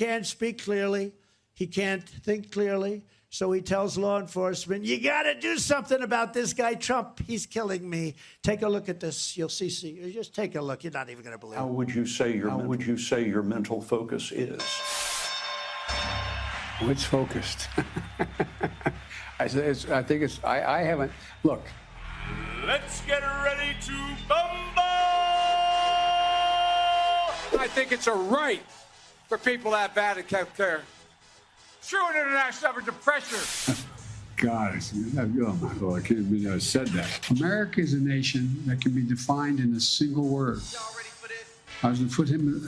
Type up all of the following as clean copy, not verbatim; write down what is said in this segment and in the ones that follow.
can't speak clearly. He can't think clearly. So he tells law enforcement, you got to do something about this guy, Trump. He's killing me. Take a look at this. You'll see. Just take a look. You're not even going to believe it. How would you say your mental focus is? Well, it's focused. I haven't. Look. Let's get ready to bumble! I think it's a right for people to have bad health care. True international effort to pressure. God, oh my Lord, I can't believe I said that. America is a nation that can be defined in a single word. Y'all ready for this? I was going to put him.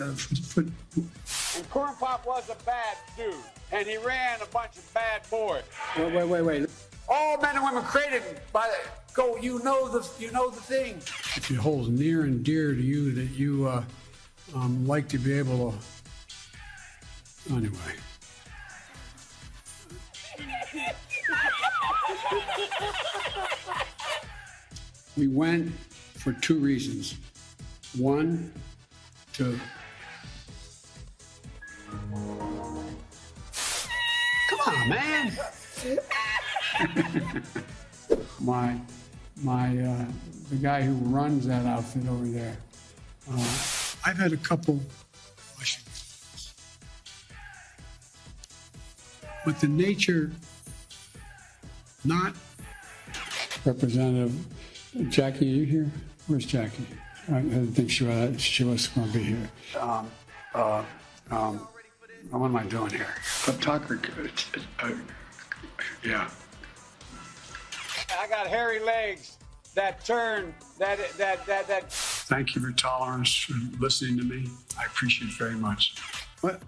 And Corn Pop was a bad dude, and he ran a bunch of bad boys. Wait. All men and women created by go. You know the thing. If it holds near and dear to you that you like to be able to. Anyway. We went for two reasons. One, to come on, man. The guy who runs that outfit over there. I've had a couple Washingtons, but the nature, not Representative Jackie. Are you here? Where's Jackie? I didn't think she was going to be here. What am I doing here? Tucker. Yeah. I got hairy legs that turn, that. Thank you for tolerance and listening to me. I appreciate it very much. What?